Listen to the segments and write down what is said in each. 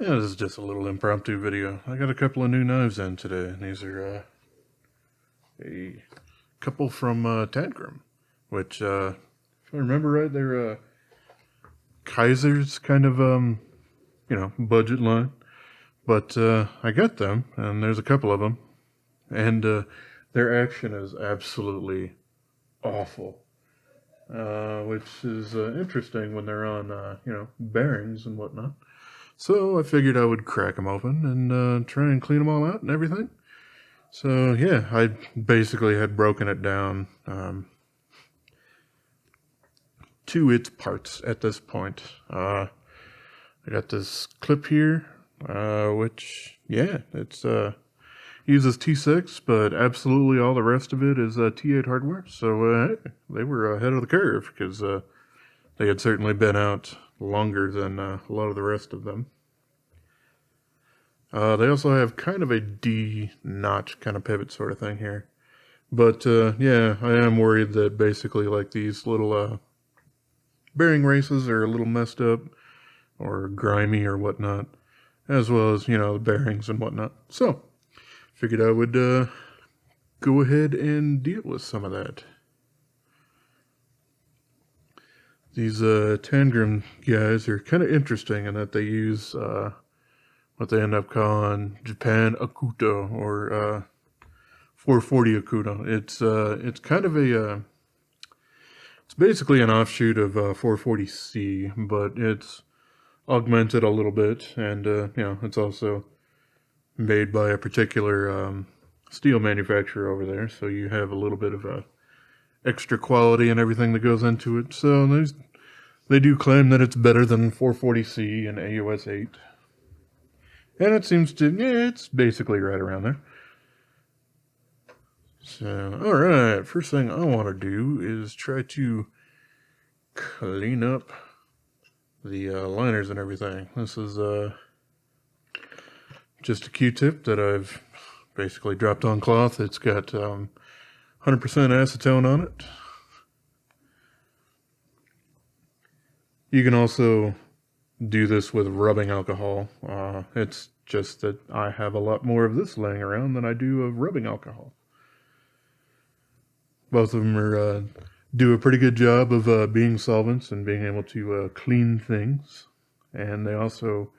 Yeah, this is just a little impromptu video. I got a couple of new knives in today, and these are a couple from Tangram, which, if I remember right, they're Kizer's kind of, budget line. But I got them, and there's a couple of them, and their action is absolutely awful, which is interesting when they're on, bearings and whatnot. So I figured I would crack them open and try and clean them all out and everything. So yeah, I basically had broken it down to its parts at this point. I got this clip here, which, yeah, it's uses T6, but absolutely all the rest of it is T8 hardware. So they were ahead of the curve because they had certainly been out longer than a lot of the rest of them. They also have kind of a D notch kind of pivot sort of thing here. But yeah, I am worried that basically like these little bearing races are a little messed up or grimy or whatnot, as well as, the bearings and whatnot. So, figured I would go ahead and deal with some of that. These Tangram guys are kind of interesting in that they use what they end up calling Japan Akuto, or 440 Akuto. It's kind of a it's basically an offshoot of 440C, but it's augmented a little bit, and it's also made by a particular steel manufacturer over there, so you have a little bit of extra quality and everything that goes into it. So they do claim that it's better than 440C and AUS 8. And it seems to, yeah, it's basically right around there. So, alright, first thing I want to do is try to clean up the liners and everything. This is just a Q-tip that I've basically dropped on cloth. It's got 100% acetone on it. You can also do this with rubbing alcohol. It's just that I have a lot more of this laying around than I do of rubbing alcohol. Both of them do a pretty good job of being solvents and being able to clean things, and they also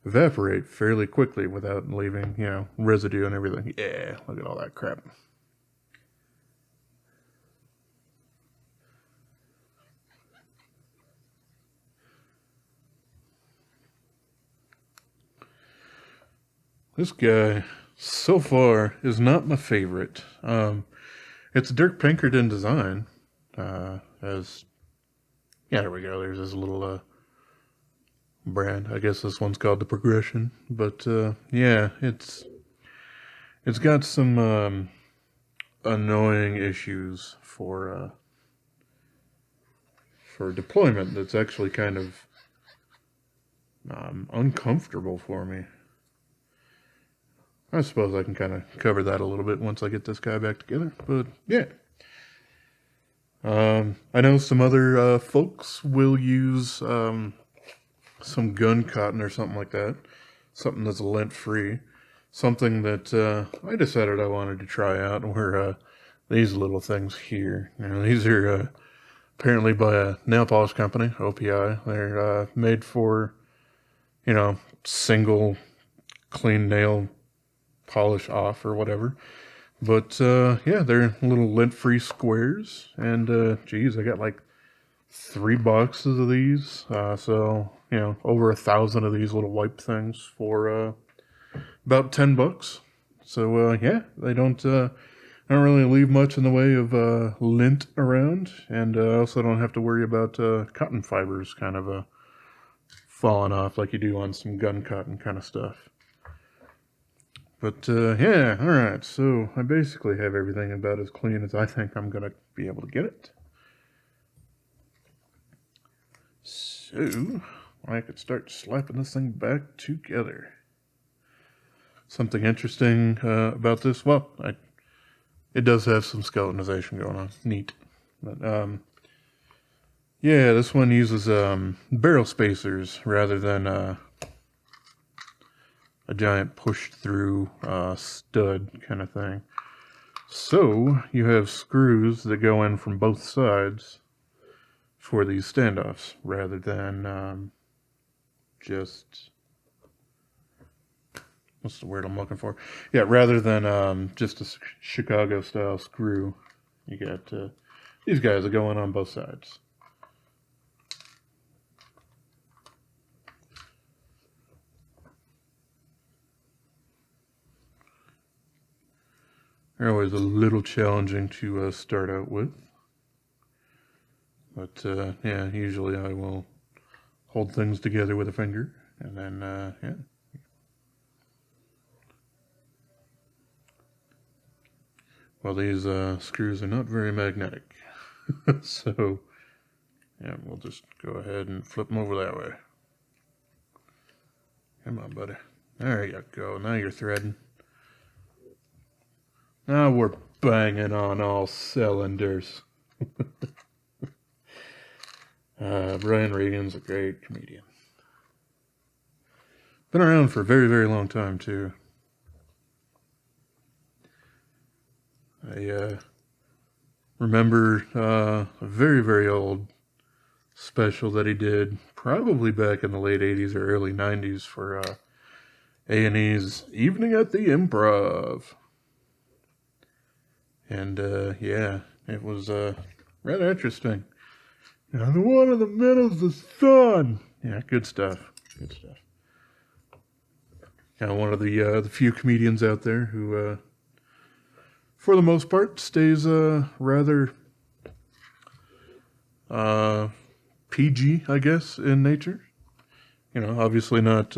evaporate fairly quickly without leaving, residue and everything. Yeah, look at all that crap. This guy, so far, is not my favorite. It's Dirk Pinkerton design. Yeah, there we go. There's this little brand. I guess this one's called the Progression. But yeah, it's got some annoying issues for deployment. That's actually kind of uncomfortable for me. I suppose I can kind of cover that a little bit once I get this guy back together, but yeah. I know some other folks will use some gun cotton or something like that, something that's lint-free. Something that I decided I wanted to try out were these little things here. These are apparently by a nail polish company, OPI. They're made for, single clean nail polish off or whatever. But yeah, they're little lint-free squares, and geez, I got like 3 boxes of these. So over 1,000 of these little wipe things for about $10. So yeah, they don't really leave much in the way of lint around, and also don't have to worry about cotton fibers kind of falling off like you do on some gun cotton kind of stuff. But, yeah, alright, so I basically have everything about as clean as I think I'm going to be able to get it. So, I could start slapping this thing back together. Something interesting about this, well, it does have some skeletonization going on. Neat. But, yeah, this one uses barrel spacers rather than a giant push-through stud kind of thing. So you have screws that go in from both sides for these standoffs, rather than just, what's the word I'm looking for? Yeah, rather than just a Chicago-style screw. You got these guys that go in on both sides. They're always a little challenging to start out with. But yeah, usually I will hold things together with a finger, and then yeah. Well, these screws are not very magnetic, so yeah, we'll just go ahead and flip them over that way. Come on, buddy. There you go. Now you're threading. Now we're banging on all cylinders. Brian Regan's a great comedian. Been around for a very, very long time, too. I remember a very, very old special that he did, probably back in the late 80s or early 90s for A&E's Evening at the Improv. And yeah, it was rather interesting. Now, the one in the middle's the sun. Yeah, good stuff. Good stuff. One of the few comedians out there who, for the most part, stays rather PG, I guess, in nature. Obviously not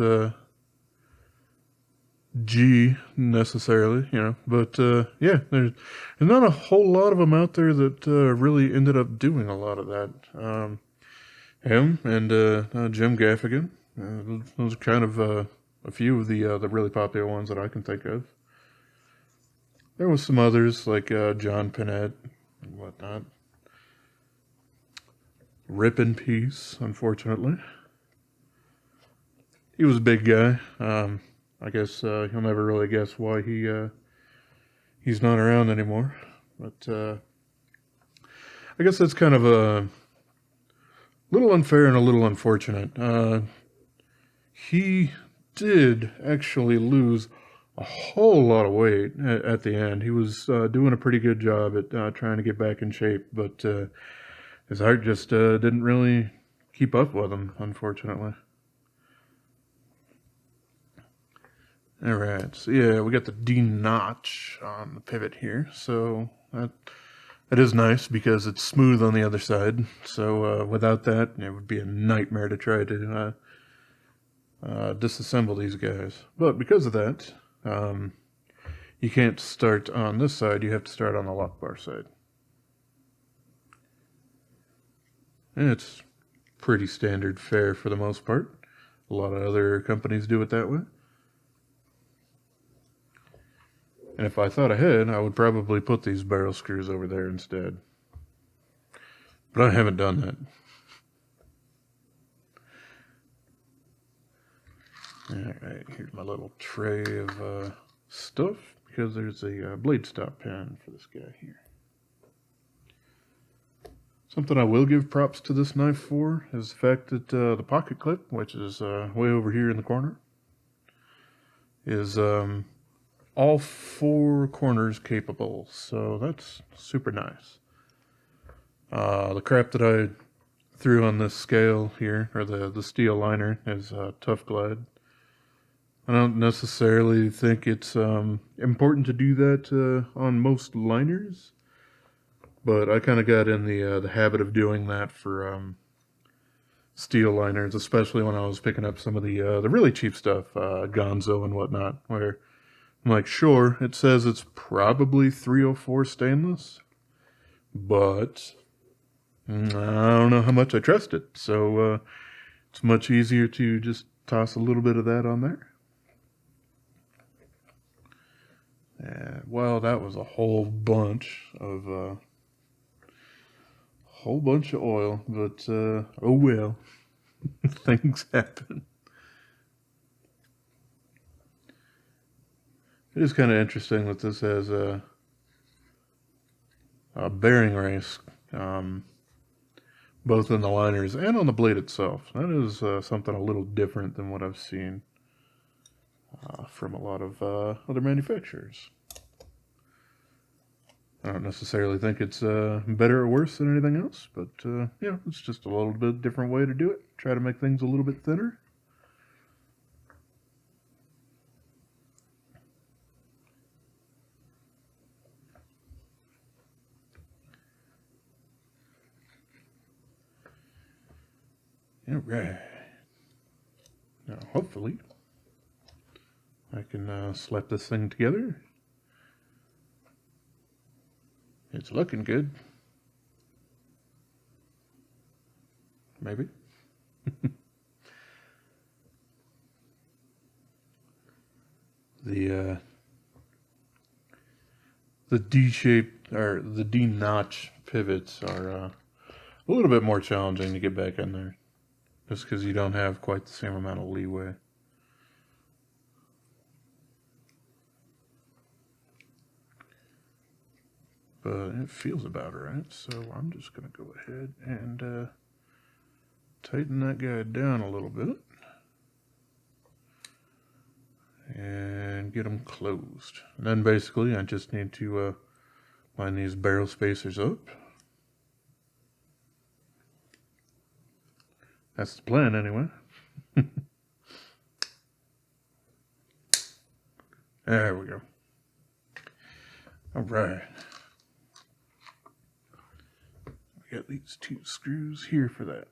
G necessarily, but yeah, there's not a whole lot of them out there that really ended up doing a lot of that. Him and Jim Gaffigan, those are kind of a few of the really popular ones that I can think of. There was some others like John Pinette and whatnot. Rip in peace, unfortunately. He was a big guy. I guess you'll never really guess why he's not around anymore. But I guess that's kind of a little unfair and a little unfortunate. He did actually lose a whole lot of weight at the end. He was doing a pretty good job at trying to get back in shape, but his heart just didn't really keep up with him, unfortunately. All right, so yeah, we got the D notch on the pivot here, so that is nice because it's smooth on the other side. So without that, it would be a nightmare to try to disassemble these guys. But because of that, you can't start on this side, you have to start on the lock bar side. And it's pretty standard fare for the most part. A lot of other companies do it that way. And if I thought ahead, I would probably put these barrel screws over there instead. But I haven't done that. Alright, here's my little tray of stuff, because there's a blade stop pen for this guy here. Something I will give props to this knife for is the fact that the pocket clip, which is way over here in the corner, is all four corners capable, so that's super nice. The crap that I threw on this scale here, or the steel liner, is Tough Glide. I don't necessarily think it's important to do that on most liners, but I kind of got in the habit of doing that for steel liners, especially when I was picking up some of the really cheap stuff, Gonzo and whatnot, where I'm like, sure, it says it's probably 304 stainless, but I don't know how much I trust it, so it's much easier to just toss a little bit of that on there. Well, that was a whole bunch of oil, but oh well, things happen. It is kind of interesting that this has a bearing race, both in the liners and on the blade itself. That is something a little different than what I've seen from a lot of other manufacturers. I don't necessarily think it's better or worse than anything else, but yeah, it's just a little bit different way to do it. Try to make things a little bit thinner. All right. Now, hopefully, I can slap this thing together. It's looking good. Maybe. The D-shaped or the D-notch pivots are a little bit more challenging to get back in there, just because you don't have quite the same amount of leeway. But it feels about right, so I'm just going to go ahead and tighten that guy down a little bit and get them closed. And then basically I just need to line these barrel spacers up. That's the plan anyway. There we go. All right. We got these 2 screws here for that.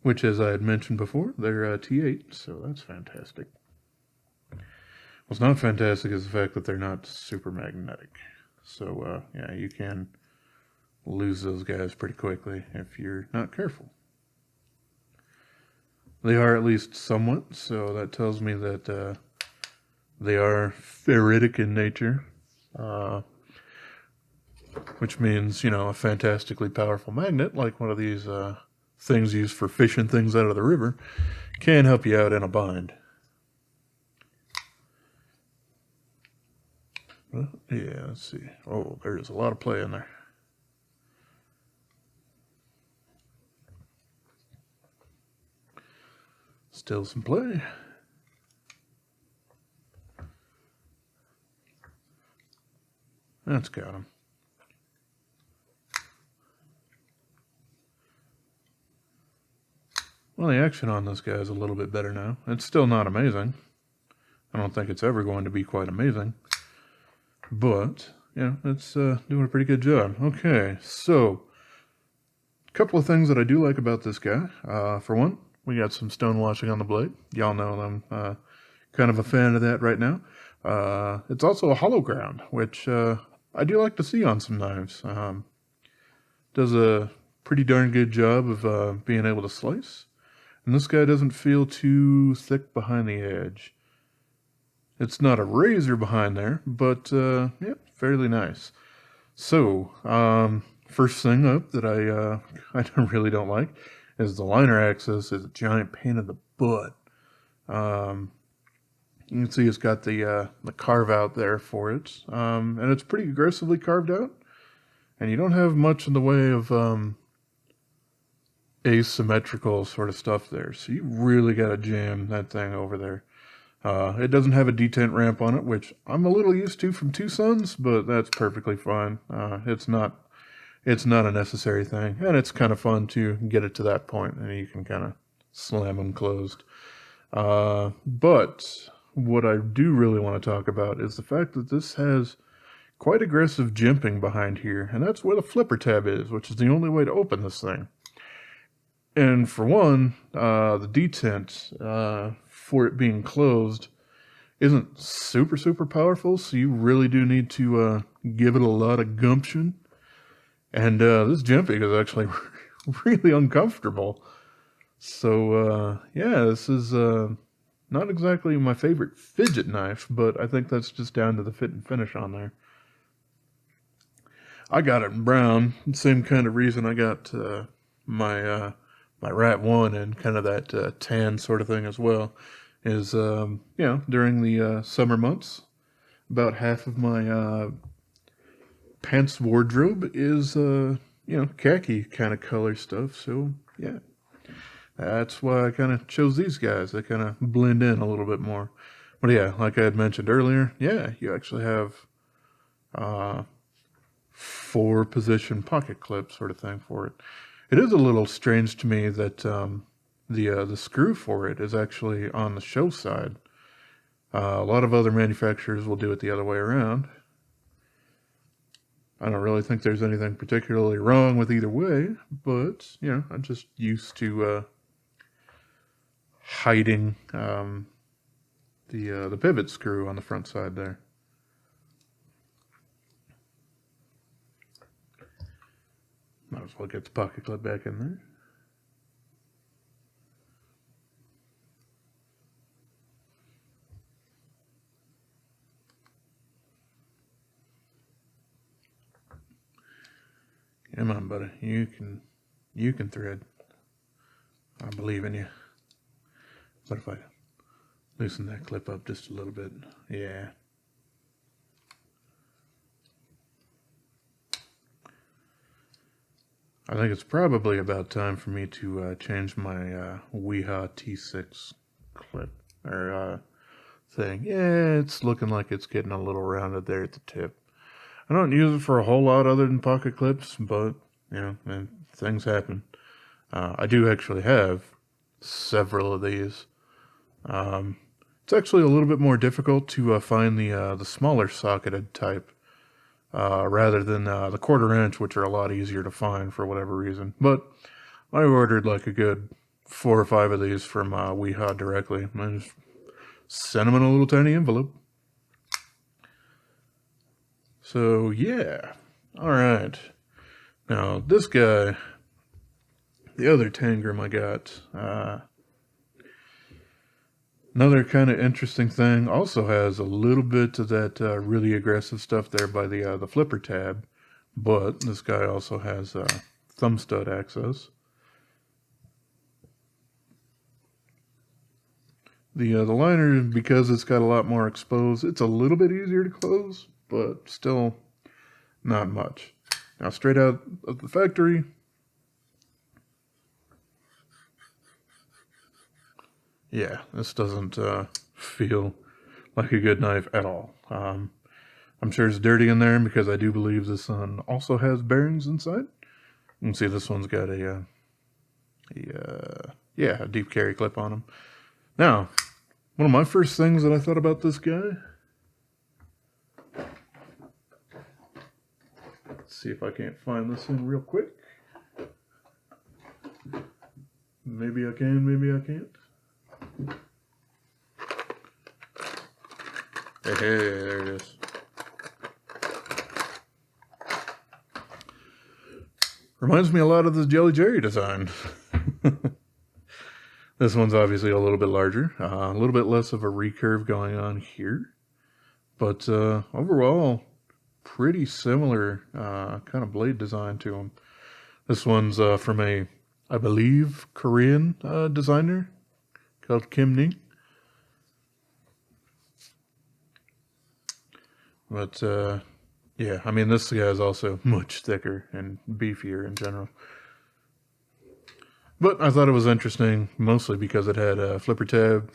Which, as I had mentioned before, they're T8, so that's fantastic. What's not fantastic is the fact that they're not super magnetic. So, yeah, you can lose those guys pretty quickly if you're not careful. They are at least somewhat, so that tells me that they are ferritic in nature, which means, you know, a fantastically powerful magnet, like one of these things used for fishing things out of the river, can help you out in a bind. Well, yeah, let's see. Oh, there's a lot of play in there. Still some play. That's got him. Well, the action on this guy is a little bit better now. It's still not amazing. I don't think it's ever going to be quite amazing. But, yeah, it's doing a pretty good job. Okay, so, a couple of things that I do like about this guy. For one, we got some stone washing on the blade. Y'all know I'm kind of a fan of that right now. It's also a hollow ground, which I do like to see on some knives. Does a pretty darn good job of being able to slice. And this guy doesn't feel too thick behind the edge. It's not a razor behind there, but yeah, fairly nice. So, first thing up that I really don't like is the liner axis is a giant pain in the butt. You can see it's got the carve out there for it, and it's pretty aggressively carved out. And you don't have much in the way of asymmetrical sort of stuff there, so you really got to jam that thing over there. It doesn't have a detent ramp on it, which I'm a little used to from Tucson's, but that's perfectly fine. It's not a necessary thing, and it's kind of fun to get it to that point, and you can kind of slam them closed. But what I do really want to talk about is the fact that this has quite aggressive jimping behind here, and that's where the flipper tab is, which is the only way to open this thing. And for one, the detent for it being closed isn't super powerful, so you really do need to give it a lot of gumption. And this jimping is actually really uncomfortable. So yeah, this is not exactly my favorite fidget knife, but I think that's just down to the fit and finish on there. I got it in brown, same kind of reason I got my Rat 1 and kind of that tan sort of thing as well. is, during the summer months, about half of my pants wardrobe is, khaki kind of color stuff. So, yeah, that's why I kind of chose these guys. They kind of blend in a little bit more. But yeah, like I had mentioned earlier, yeah, you actually have uh, 4-position pocket clip sort of thing for it. It is a little strange to me that the screw for it is actually on the show side. A lot of other manufacturers will do it the other way around. I don't really think there's anything particularly wrong with either way, but I'm just used to hiding the pivot screw on the front side there. Might as well get the pocket clip back in there. Come on, buddy. You can thread. I believe in you. What if I loosen that clip up just a little bit? Yeah. I think it's probably about time for me to change my Weeha T6 clip or thing. Yeah, it's looking like it's getting a little rounded there at the tip. I don't use it for a whole lot other than pocket clips, but things happen. I do actually have several of these. It's actually a little bit more difficult to find the smaller socketed type rather than the 1/4 inch, which are a lot easier to find for whatever reason. But I ordered like a good 4 or 5 of these from Weeha directly. I just sent them in a little tiny envelope. So yeah, all right. Now this guy, the other Tangram I got, another kind of interesting thing, also has a little bit of that really aggressive stuff there by the flipper tab, but this guy also has thumb stud access. The liner, because it's got a lot more exposed, it's a little bit easier to close, but still not much. Now straight out of the factory, yeah, this doesn't feel like a good knife at all. I'm sure it's dirty in there because I do believe this one also has bearings inside. You can see this one's got a deep carry clip on them. Now, one of my first things that I thought about this guy. Let's see if I can't find this one real quick. Maybe I can, maybe I can't. Hey, there it is. Reminds me a lot of the Jelly Jerry design. This one's obviously a little bit larger, a little bit less of a recurve going on here, but overall, pretty similar kind of blade design to them. This one's from I believe, Korean designer called Kim Ning. But yeah, I mean, this guy is also much thicker and beefier in general. But I thought it was interesting, mostly because it had a flipper tab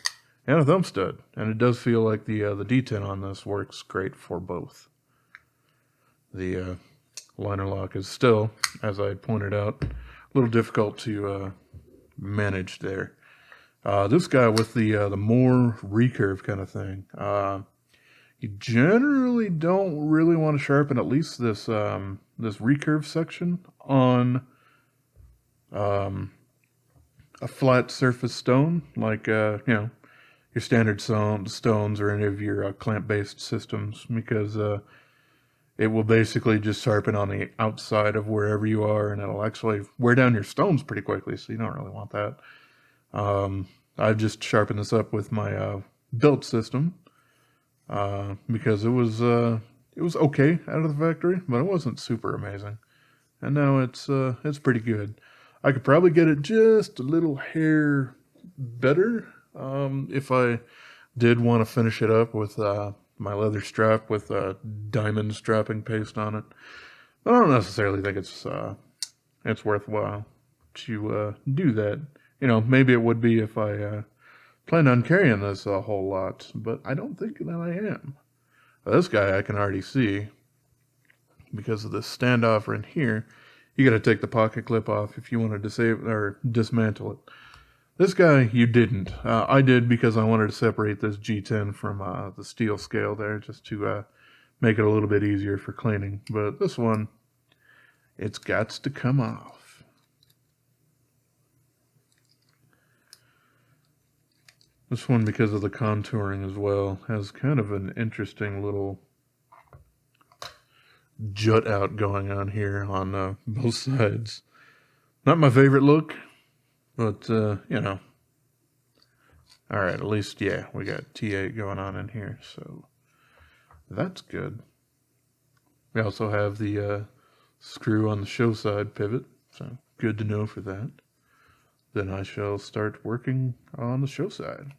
and a thumb stud, and it does feel like the detent on this works great for both. The liner lock is still, as I pointed out, a little difficult to manage there. This guy with the more recurve kind of thing, you generally don't really want to sharpen at least this this recurve section on a flat surface stone, like your standard stones or any of your clamp-based systems, because it will basically just sharpen on the outside of wherever you are, and it'll actually wear down your stones pretty quickly, so you don't really want that. I've just sharpened this up with my belt system because it was okay out of the factory, but it wasn't super amazing. And now it's pretty good. I could probably get it just a little hair better If I did want to finish it up with my leather strap with diamond strapping paste on it, I don't necessarily think it's worthwhile to do that. You know, maybe it would be if I planned on carrying this a whole lot, but I don't think that I am. This guy I can already see because of the standoff in here. You got to take the pocket clip off if you want to disable or dismantle it. This guy, you didn't. I did because I wanted to separate this G10 from the steel scale there, just to make it a little bit easier for cleaning. But this one, it's got to come off. This one, because of the contouring as well, has kind of an interesting little jut out going on here on both sides. Not my favorite look, but, you know. Alright, at least, yeah, we got T8 going on in here, so that's good. We also have the screw on the show side pivot, so good to know for that. Then I shall start working on the show side.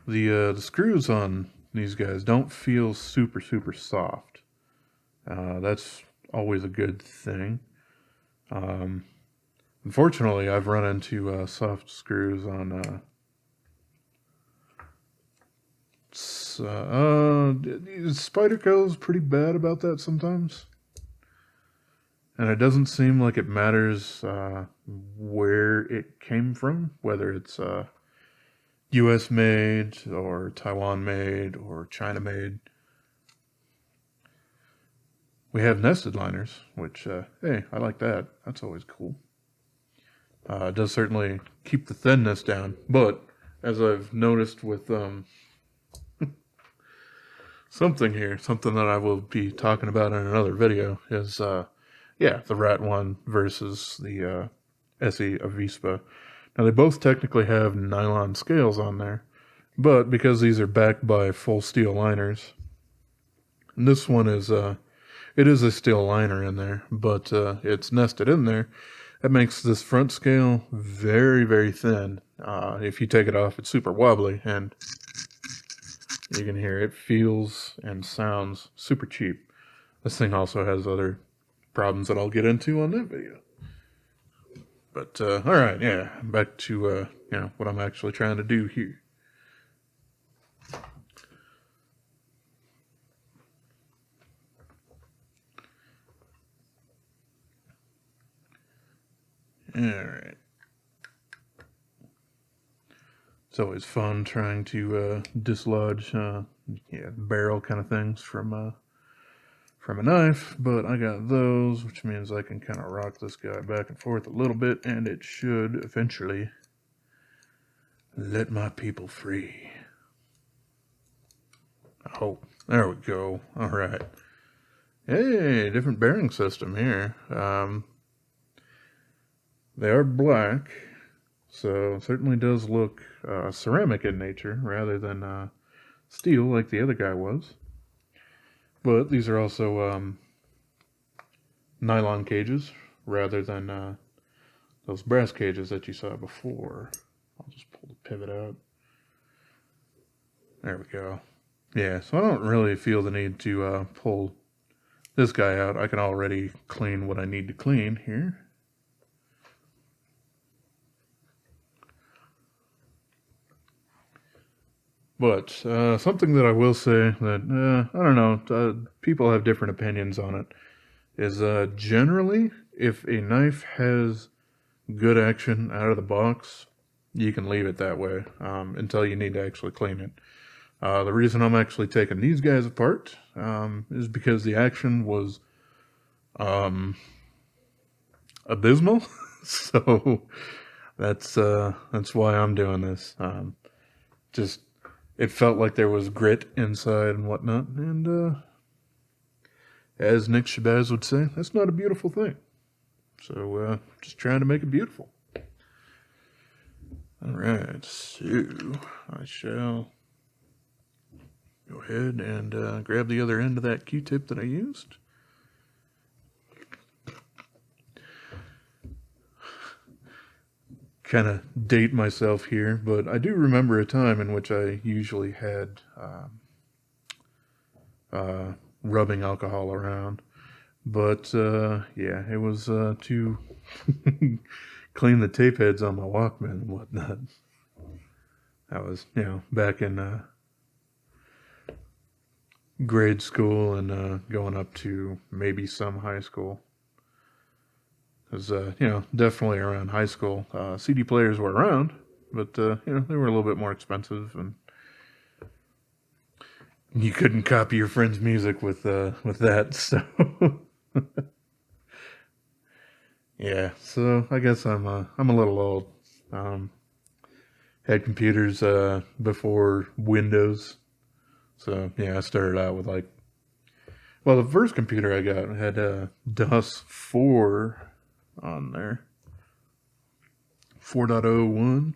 The screws on these guys don't feel super soft. That's always a good thing. Unfortunately, I've run into soft screws on Spyderco's pretty bad about that sometimes. And it doesn't seem like it matters where it came from, whether it's US made or Taiwan made or China made. We have nested liners, which, hey, I like that. That's always cool. It does certainly keep the thinness down, but as I've noticed with something that I will be talking about in another video is, yeah, the Rat one versus the SE Avispa. Now, they both technically have nylon scales on there, but because these are backed by full steel liners, and this one is, it is a steel liner in there, but it's nested in there. That makes this front scale very thin. If you take it off, it's super wobbly, and you can hear it feels and sounds super cheap. This thing also has other problems that I'll get into on that video. But, alright, yeah, back to, you know, what I'm actually trying to do here. Alright. It's always fun trying to dislodge, barrel kind of things from a knife, but I got those, which means I can kind of rock this guy back and forth a little bit, and it should eventually let my people free. I hope. There we go. All right. Hey, different bearing system here. They are black, so it certainly does look ceramic in nature rather than steel like the other guy was. But these are also nylon cages rather than those brass cages that you saw before. I'll just pull the pivot out. There we go. Yeah, so I don't really feel the need to pull this guy out. I can already clean what I need to clean here. But something that I will say that, I don't know, people have different opinions on it, is generally, if a knife has good action out of the box, you can leave it that way until you need to actually clean it. The reason I'm actually taking these guys apart is because the action was abysmal. So that's why I'm doing this. Just it felt like there was grit inside and whatnot, and as Nick Shabazz would say, that's not a beautiful thing. So just trying to make it beautiful. All right, so I shall go ahead and grab the other end of that Q-tip that I used. kind of date myself here, but I do remember a time in which I usually had rubbing alcohol around. But yeah, it was to clean the tape heads on my Walkman and whatnot. That was, back in grade school and going up to maybe some high school. Because, definitely around high school, CD players were around, but, they were a little bit more expensive, and you couldn't copy your friend's music with that, so... Yeah, so I guess I'm a little old. Had computers before Windows, so yeah, I started out with the first computer I got had DOS 4 on there, 4.01,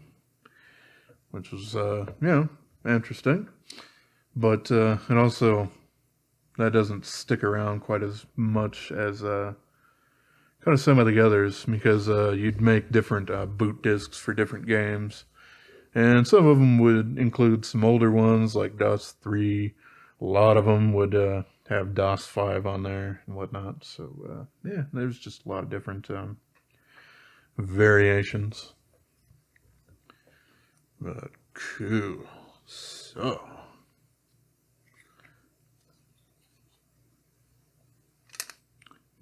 which was interesting, but it also that doesn't stick around quite as much as kind of some of the others, because you'd make different boot discs for different games, and some of them would include some older ones like DOS 3. A lot of them would have DOS 5 on there and whatnot. So yeah, there's just a lot of different variations. But cool. So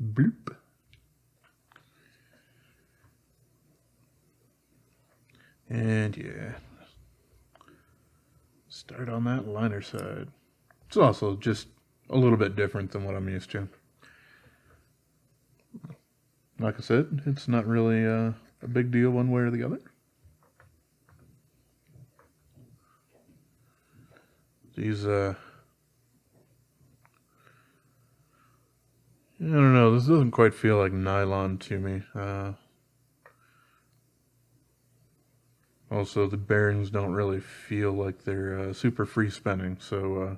bloop. And yeah, start on that liner side. It's also just a little bit different than what I'm used to. Like I said, it's not really a big deal one way or the other. These, I don't know, this doesn't quite feel like nylon to me. Also, the bearings don't really feel like they're super free spinning, so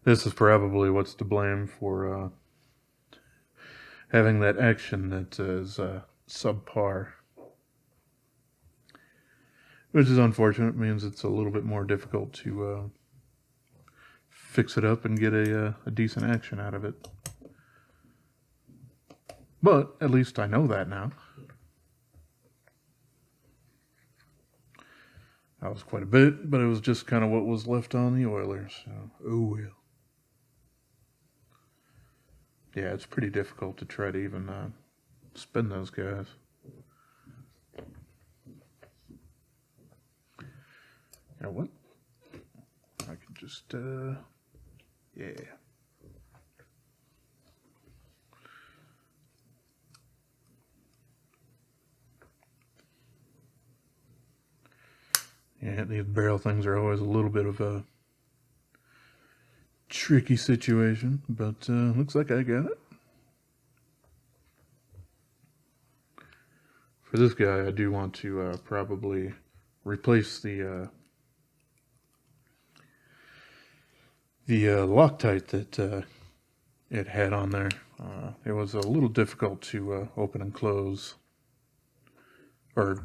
this is probably what's to blame for having that action that is subpar. Which is unfortunate. It means it's a little bit more difficult to fix it up and get a decent action out of it. But at least I know that now. That was quite a bit, but it was just kind of what was left on the Oilers. So, oh well. Yeah, it's pretty difficult to try to even spin those guys. You know what? I could just, yeah. Yeah, these barrel things are always a little bit of a tricky situation, but looks like I got it. For this guy, I do want to probably replace the Loctite that it had on there. It was a little difficult to open and close, or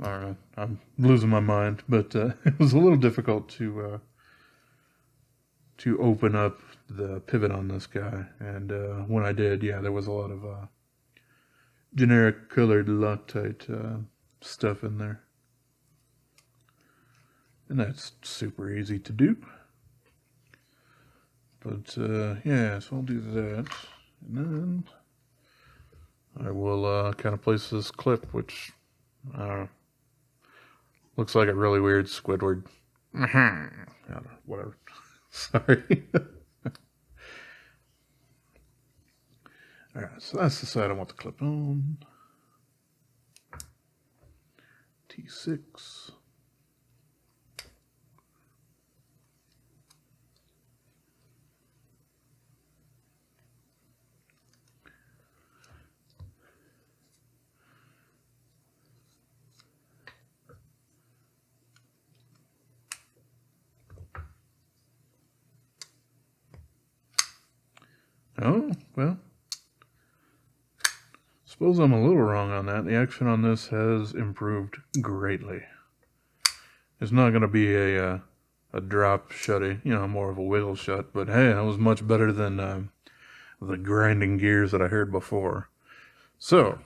I don't know, I'm losing my mind, but it was a little difficult to open up the pivot on this guy, and when I did, yeah, there was a lot of generic colored Loctite stuff in there, and that's super easy to do. But yeah, so I'll do that, and then I will kind of place this clip, which looks like a really weird Squidward. Whatever. Sorry. Alright, so that's the side I want the clip on. T6. Oh, well, suppose suppose I'm a little wrong on that. The action on this has improved greatly. It's not going to be a drop shutty, more of a wiggle shut, but hey, that was much better than the grinding gears that I heard before. So,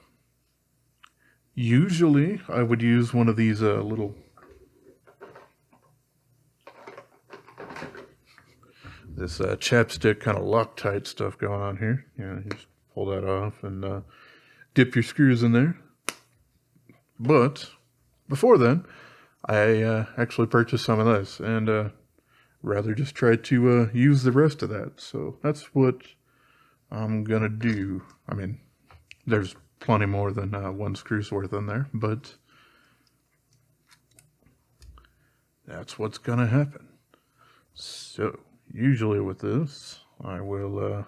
usually I would use one of these little chapstick kind of Loctite stuff going on here. You just pull that off and dip your screws in there. But before then, I actually purchased some of this and rather just try to use the rest of that. So that's what I'm gonna do. I mean, there's plenty more than one screw's worth in there, but that's what's gonna happen. So usually with this, I will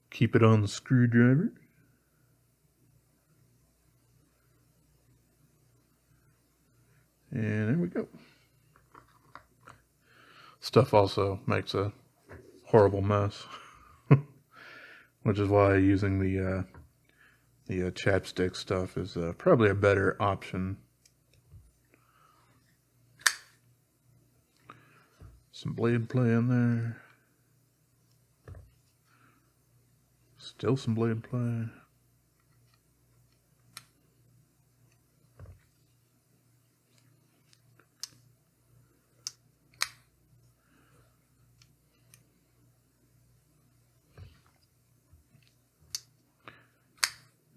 keep it on the screwdriver. And there we go. Stuff also makes a horrible mess, which is why using the chapstick stuff is probably a better option. Some blade play in there. Still some blade play.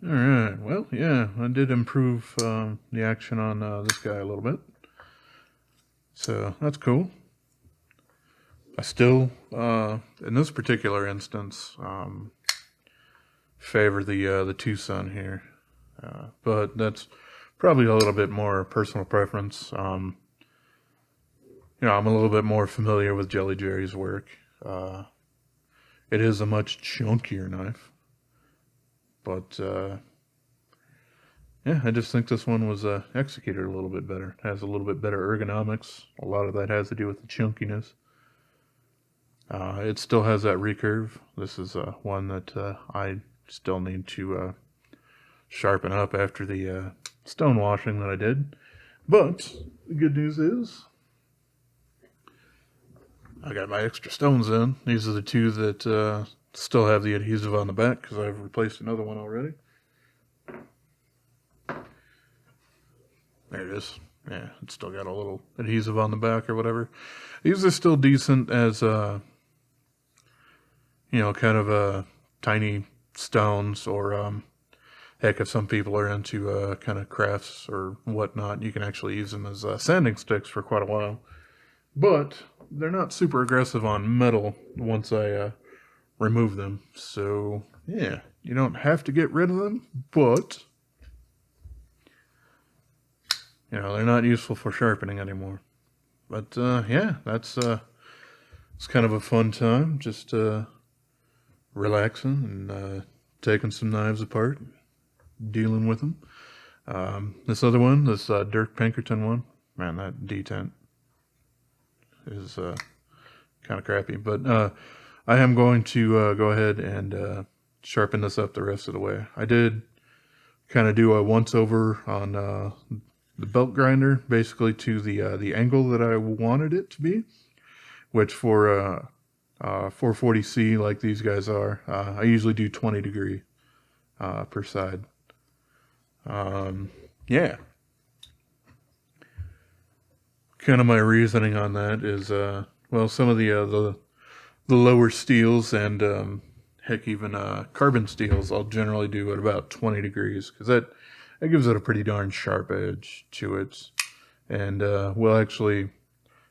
Alright, well, yeah, I did improve the action on this guy a little bit. So, that's cool. I still, in this particular instance, favor the Tucson here. But that's probably a little bit more personal preference. I'm a little bit more familiar with Jelly Jerry's work. It is a much chunkier knife. But, yeah, I just think this one was executed a little bit better. It has a little bit better ergonomics. A lot of that has to do with the chunkiness. It still has that recurve. This is one that I still need to sharpen up after the stone washing that I did. But the good news is I got my extra stones in. These are the two that still have the adhesive on the back because I've replaced another one already. There it is. Yeah, it's still got a little adhesive on the back or whatever. These are still decent as, kind of tiny stones or, heck, if some people are into kind of crafts or whatnot, you can actually use them as sanding sticks for quite a while. But they're not super aggressive on metal once I remove them. So, yeah, you don't have to get rid of them, but they're not useful for sharpening anymore. But, yeah, it's kind of a fun time, just relaxing and taking some knives apart, dealing with them. This other one, this Dirk Pinkerton one, man, that detent is kind of crappy. But I am going to go ahead and sharpen this up the rest of the way. I did kind of do a once-over on the belt grinder, basically to the angle that I wanted it to be, which for 440C like these guys are, I usually do 20 degree per side. Yeah. Kind of my reasoning on that is, some of the lower steels and heck, even carbon steels, I'll generally do at about 20 degrees because that gives it a pretty darn sharp edge to it, and will actually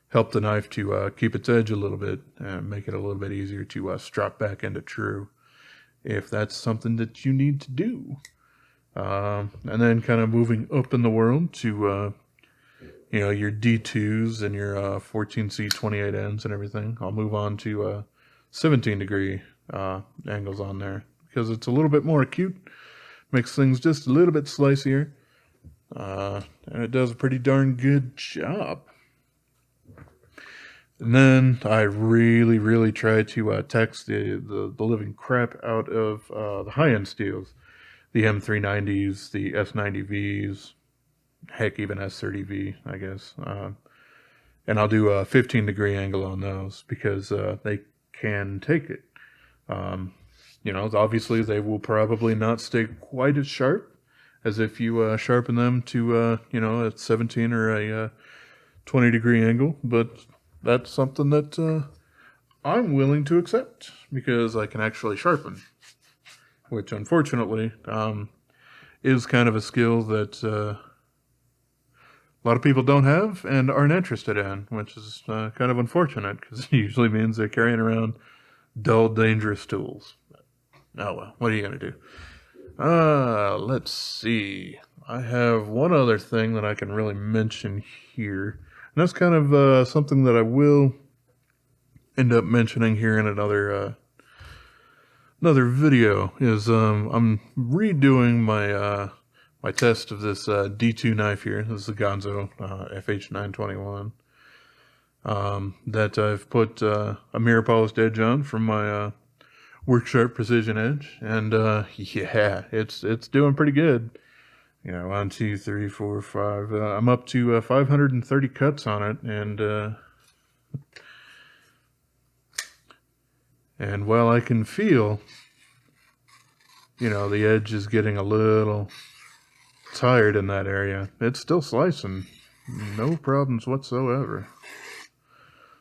help the knife to keep its edge a little bit and make it a little bit easier to strap back into true, if that's something that you need to do. And then kind of moving up in the world to your D2s and your 14C 28Ns and everything. I'll move on to 17 degree angles on there because it's a little bit more acute, makes things just a little bit slicier, and it does a pretty darn good job. And then I really, really try to tax the living crap out of the high-end steels. the M390s, the S90Vs, heck, even S30V, I guess. And I'll do a 15-degree angle on those because they can take it. Obviously they will probably not stay quite as sharp as if you sharpen them to, a 17 or a 20-degree angle, but that's something that I'm willing to accept because I can actually sharpen, which unfortunately is kind of a skill that a lot of people don't have and aren't interested in, which is kind of unfortunate because it usually means they're carrying around dull, dangerous tools. Oh well, what are you going to do? Let's see. I have one other thing that I can really mention here, and that's kind of something that I will end up mentioning here in another video. Is I'm redoing my test of this D2 knife here. This is a Gonzo FH921 that I've put a mirror polished edge on from my Work Sharp Precision Edge, and yeah, it's doing pretty good. 1, 2, 3, 4, 5. I'm up to 530 cuts on it, and while I can feel, the edge is getting a little tired in that area, it's still slicing, no problems whatsoever.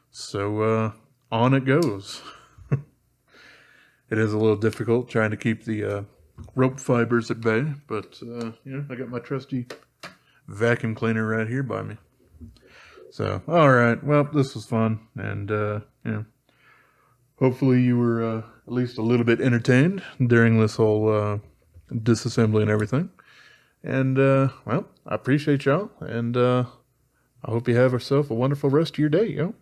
So on it goes. It is a little difficult trying to keep the rope fibers at bay, but I got my trusty vacuum cleaner right here by me. So, all right, well, this was fun, and hopefully you were at least a little bit entertained during this whole disassembly and everything. And well, I appreciate y'all, and I hope you have yourself a wonderful rest of your day, yo.